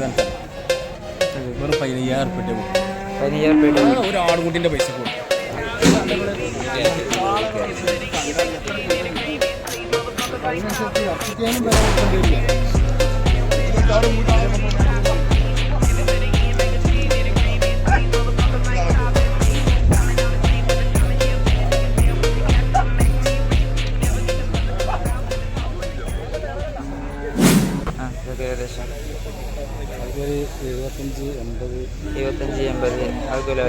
കൊടുക്കണത് വെറും 15,000 റുപ്യ. 15,000 ഒരു ആടുകുട്ടിൻ്റെ പൈസ കൊടുക്കും. ഏകദേശം 75-80 അതുപോലെ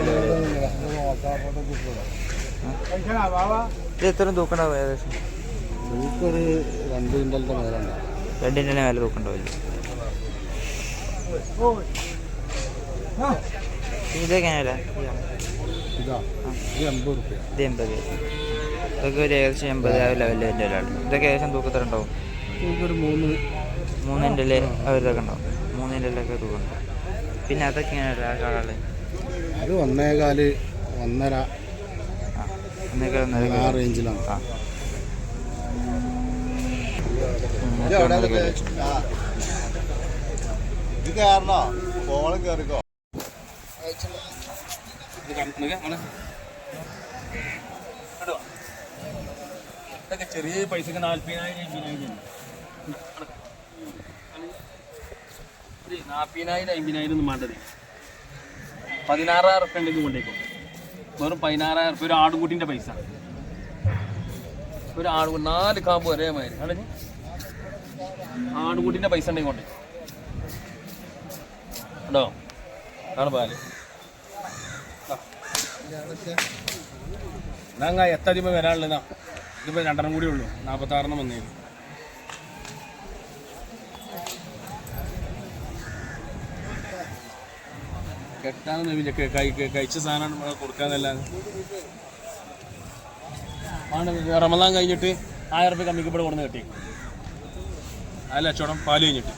ഇത് എത്ര തൂക്കണ്ടാവും? ഏകദേശം 2 ക്വിൻ്റലിൻ്റെ മേലുണ്ട്. 2 ക്വിൻ്റലിന് മേലെ തൂക്കണ്ടാവില്ല. ഇതൊക്കെയാണല്ല ഇത് 80 റുപ്യ. ഇത് 80. ഇതൊക്കെ ഒരു ഏകദേശം 80 ലെവലിൽ എൻ്റെ ഒരാൾ. ഇതൊക്കെ ഏകദേശം തൂക്കത്തിലുണ്ടാവും. ഒരു 3 ക്വിൻ്റല് അവരിതൊക്കെ ഉണ്ടാവും. 3 ക്വിൻ്റലൊക്കെ തൂക്കുന്നുണ്ടാവും. പിന്നെ അതൊക്കെയാണ് ആ കാളകൾ. അത് 1.25 1.5 ആ റേഞ്ചിലാണ്. ഇതൊക്കെ ചെറിയ പൈസക്ക് 40,000 50,000 ഒന്നും വേണ്ടത്. 16,000 റുപ്യ ഉണ്ടെങ്കിൽ കൊണ്ടേക്കും. വെറും 16,000 റുപ്യ ഒരു ആടുകൂട്ടിൻ്റെ പൈസ. ഒരു 4 കാമ്പ് ഒരേമാതിരി അടഞ്ഞ് ആടുകൂട്ടിൻ്റെ പൈസ ഉണ്ടെങ്കിൽ കൊണ്ടേ ഉണ്ടോ? അതാണ് പാല്. എന്നാ എത്തതിമ വരാനുള്ളതാ. ഇതിപ്പോൾ 2 കൂടി ഉള്ളൂ. 46 വന്നേരും. കെട്ടാനൊന്നും കഴിച്ച സാധനം കൊടുക്കാന്നല്ലാതെ. റമദാൻ കഴിഞ്ഞിട്ട് 1000 റുപ്യ കമ്മിക്ക് ഇവിടെ കൊണ്ടു കെട്ടി. അല്ല ചോടം പാല് കഴിഞ്ഞിട്ട്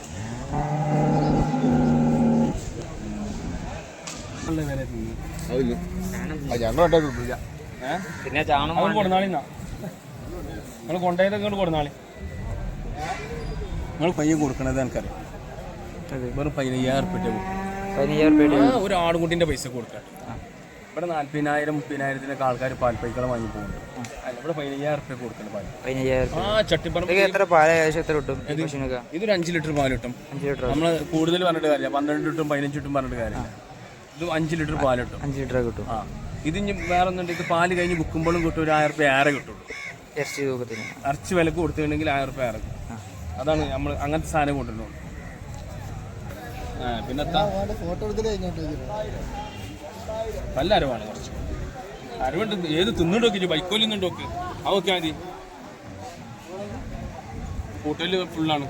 പിന്നെ ചാണം കൊടുന്നാളിന്നാ നിങ്ങൾ കൊണ്ടുപോയത് ഇങ്ങോട്ട് കൊടുന്നാളി. നിങ്ങൾ പയ്യെ കൊടുക്കണത് എനിക്കറിയാം. വെറും 15,000 റുപ്യ. 15,000 ഒരു ആടുകുട്ടിൻ്റെ പൈസ കൊടുക്കാം. ഇവിടെ 40,000 30,000 ആൾക്കാർ പാൽപ്പൈക്കളെ വാങ്ങി പോകുന്നുണ്ട്. അല്ല ഇവിടെ 15,000 റുപ്യ കൊടുക്കണം പാൽ. 15,000. ആ ചട്ടിപ്പറമ്പ് എത്ര പാല് ഏകദേശം എത്ര കിട്ടും? ഇതൊരു 5 ലിറ്റർ പാൽ കിട്ടും. 5 ലിറ്റർ. നമ്മൾ കൂടുതൽ പറഞ്ഞിട്ട് കാര്യമില്ല. 12 ലിറ്ററും 15 ലിറ്ററും പറഞ്ഞിട്ട് കാര്യമില്ല. ഇത് 5 ലിറ്റർ പാൽ കിട്ടും. 5 ലിറ്റർ കിട്ടും. ആ ഇത് വേറെ ഒന്നുണ്ടെങ്കിൽ പാല് കഴിഞ്ഞ് വിൽക്കുമ്പോഴും കിട്ടും. ഒരു 1000 റുപ്യ ഏറെ കിട്ടുള്ളൂ. ഇറച്ചി തൂക്കത്തിന് ഇറച്ചി വിലക്ക് കൊടുത്തിട്ടുണ്ടെങ്കിൽ 1000 റുപ്യ ഏറെ. അതാണ് നമ്മൾ അങ്ങനത്തെ സാധനം കൊണ്ടുവരുന്നത്. പിന്നെത്താ നല്ല അരവാണ്. കുറച്ച് അരവുണ്ട്. ഏത് തിന്നിട്ട് നോക്കി ബൈക്കോലി നിന്നുണ്ട് നോക്ക്. ആ നോക്കിയാൽ മതി. ഹോട്ടലിൽ ഫുള്ളാണ്.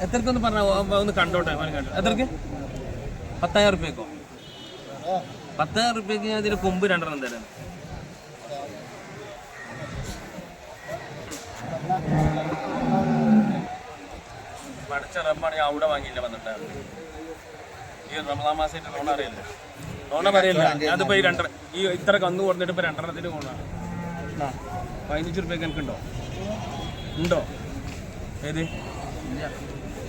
എത്രക്കൊന്ന് പറഞ്ഞ ഒന്ന് കണ്ടോട്ടെ. എത്രക്ക്? 10,000 റുപ്യക്കോ? 10,000 റുപ്യക്ക് ഞാൻ ഇതിന് കൊമ്പ് 2 തരാം. പഠിച്ച റബ്ബാണെങ്കിൽ അവിടെ വാങ്ങിയില്ല. 12,000. ഈ റമദാൻ മാസമായിട്ട് നോണ അറിയില്ല. നോണ പറയില്ല. അതിപ്പോൾ ഈ 2 ഈ ഇത്ര കന്ന് കൊടുത്തിട്ട് ഇപ്പോൾ 2 കൊണ്ടാണ്. 15 റുപ്യക്ക് എനിക്കുണ്ടോ? ഉണ്ടോ? ഏത്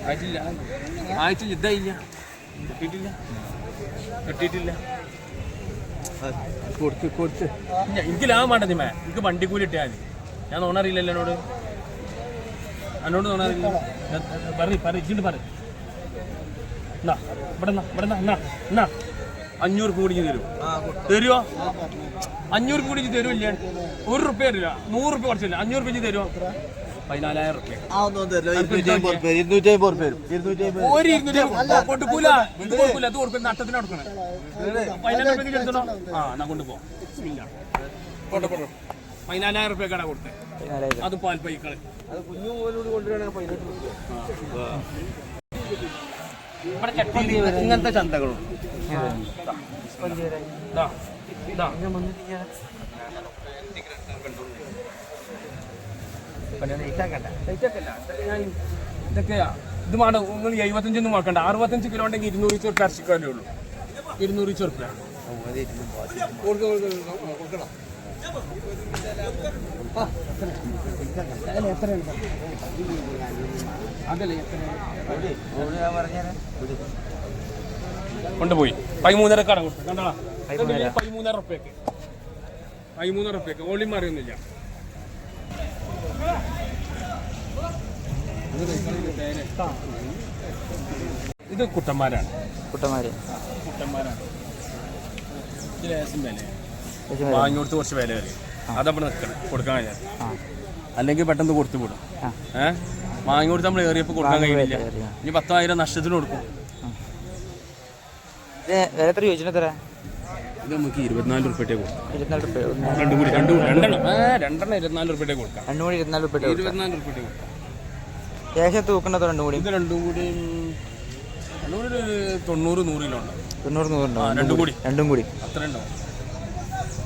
ആയിട്ടില്ല. ആയിട്ടില്ല. ഇതായില്ല. കിട്ടിയിട്ടില്ല. കൊടുത്ത് എനിക്ക് ലാഭം വേണ്ട. നിമേ എനിക്ക് വണ്ടിക്കൂലി ഇട്ടാൽ മതി. ഞാൻ നോണ അറിയില്ലല്ലോ എന്നോട്. എന്നോട് നോണ അറിയില്ല. ഇച്ചിട്ട് പറ. എന്നാ ഇവിടെ എന്നാ 500 കൂടി തരും. തരുമോ? 500 കൂടി തരുമില്ല. 1 റുപ്യ തരില്ല. 100 റുപ്യ കുറച്ചില്ല. 500 റുപ്യ തരുമോ? 14,000 റുപ്യ. കൊടുക്കൂല. ഇത് കൊടുക്കൂല. ഇത് കൊടുക്കുന്ന നട്ടത്തിന് കൊടുക്കണേ. 14,000 റുപ്യക്ക് എടുത്തണോ? ആ എന്നാ കൊണ്ടുപോകാം. 14,000 റുപ്യക്കാണ് കൊടുത്തത്. അത് പാൽപ്പൈക്കള്. ഇവിടെ ചട്ടിയിൽ ഇങ്ങനത്തെ ചന്തകളും ഇതൊക്കെയാ. ഇത് വേണ്ട. നിങ്ങൾ 75 നോക്കണ്ട. 65 കിലോ ഉണ്ടെങ്കിൽ 200 റുപ്യ ഇറച്ചിക്കാരേ ഉള്ളൂ. 200 റുപ്യ കൊടുക്കണം. കൊണ്ടുപോയി 13.5 കട കൊടുത്തു കണ്ടോളാം. 13,000 റുപ്യക്ക് 13,000 റുപ്യക്ക് ഓളി മാറിയൊന്നുമില്ല. ഇത് കുട്ടന്മാരാണ്. ഇത് ലേശം വില വാങ്ങി കൊടുത്ത് കുറച്ച് വില കയറി അതപ്പോൾ നിൽക്കണം കൊടുക്കാൻ കഴിയാതെ, അല്ലെങ്കിൽ പെട്ടെന്ന് കൊടുത്തു വിടും. വാങ്ങി കൊടുത്ത് നമ്മൾ കയറിയപ്പോൾ കൊടുക്കാൻ കഴിയില്ല. ഇനി 10,000 നഷ്ടത്തിന് കൊടുക്കും. ഇത് നമുക്ക് 24 റുപ്യട്ടേ കൊടുക്കാം. 24 റുപ്യട്ടേ കൊടുക്കാം. 24 റുപ്യട്ടേ കൊടുക്കാം. ഏകദേശം തൂക്കുന്നത് രണ്ടും കൂടി ഇത് രണ്ടും കൂടി 90-100 കിലോ ഉണ്ട്. 90-100 രണ്ടും കൂടി അത്ര ഉണ്ടാവും.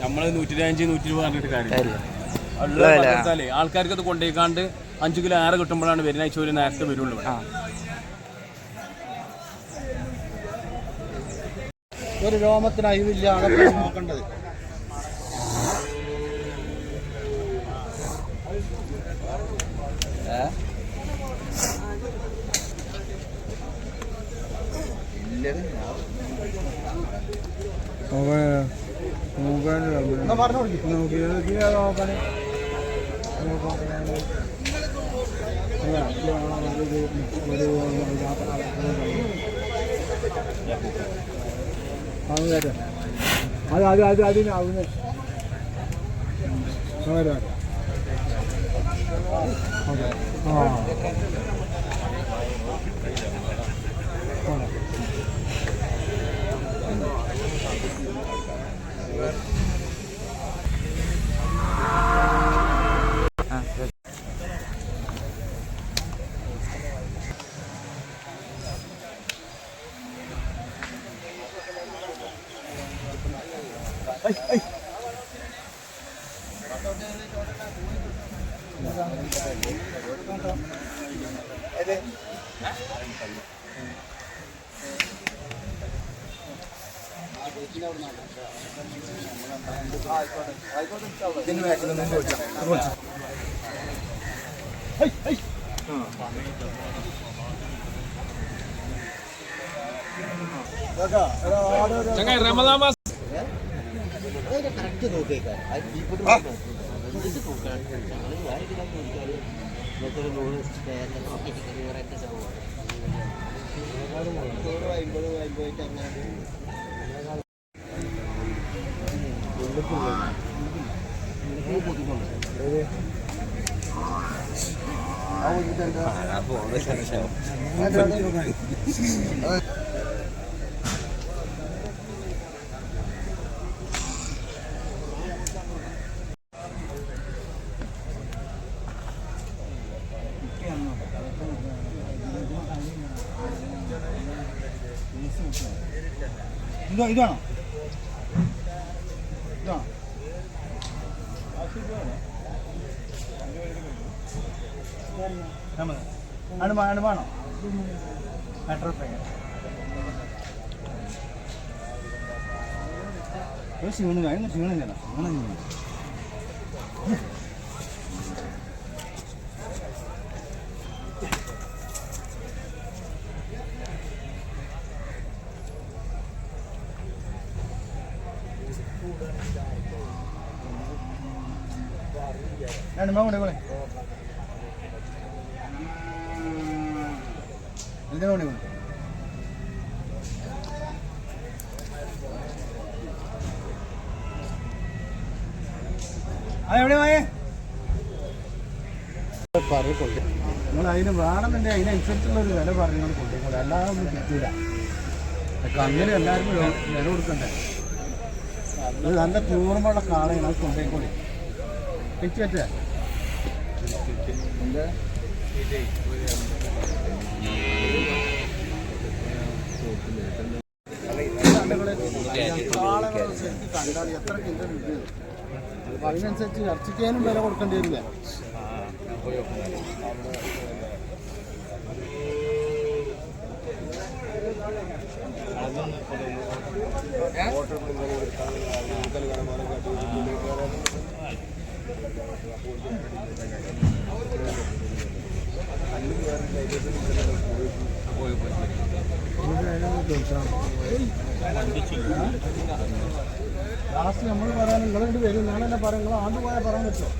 നമ്മൾ 105-120 പറഞ്ഞിട്ട് കാര്യമില്ല. ആൾക്കാർക്ക് അത് കൊണ്ടുപോയിക്കാണ്ട് 5 കിലോ ഏറെ കിട്ടുമ്പോഴാണ് വരുന്ന ആഴ്ച ഒരു നേരത്തെ വരുള്ളൂ. ഒരു രോമത്തിന് അയവില്ല, അതൊക്കെ നോക്കേണ്ടത്. റമദാൻ മാസം ഇതാണോ? ഇതാണോ? വേണോ? മെട്രോ ട്രെയിൻ ക്ഷീണില്ല, അതിന് ക്ഷീണില്ല. രണ്ട് മണി കൂടെ എന്തിനു മണി അതെവിടെ പോയേ? പറഞ്ഞിട്ടുണ്ട് നിങ്ങൾ അതിന് വേണമെന്നുണ്ടെങ്കിൽ അതിനനുസരിച്ചുള്ള ഒരു വില പറഞ്ഞു കൊണ്ടുപോയി, അല്ലാതെ ഒന്നും കിട്ടില്ല. അങ്ങനെ എല്ലാവർക്കും വില കൊടുക്കണ്ടേ? അത് നല്ല പൂർണ്ണമുള്ള കാളയാണ്, അത് കൊണ്ടുപോയിക്കോളി. എനിക്ക് പറ്റേ കണ്ടാൽ എത്ര കിലോ കിട്ടിയത്? അപ്പം അതിനനുസരിച്ച് ഇറച്ചിക്കാനും വില കൊടുക്കേണ്ടി വരില്ല. ലാസ്റ്റ് നമ്മൾ പറയാൻ നിങ്ങളിങ്ങോട്ട് വരും, ഞാനെന്നെ പറയാം, നിങ്ങൾ ആണ്ട് പോയാൽ പറയാൻ പറ്റുമോ?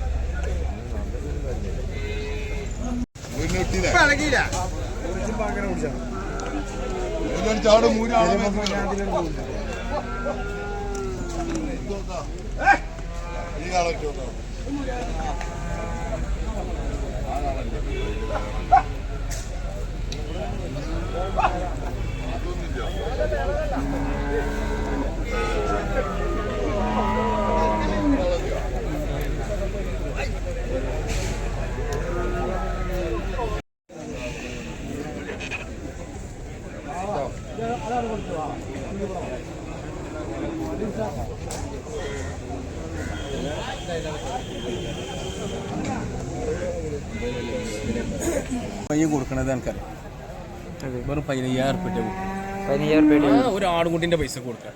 പയ്യ കൊടുക്കണത് എനിക്കറിയാം, വെറും 15,000 ഉറുപ്പിക 15,000 രൂപ ഒരു ആടുകുട്ടിൻ്റെ പൈസ കൊടുക്കാം.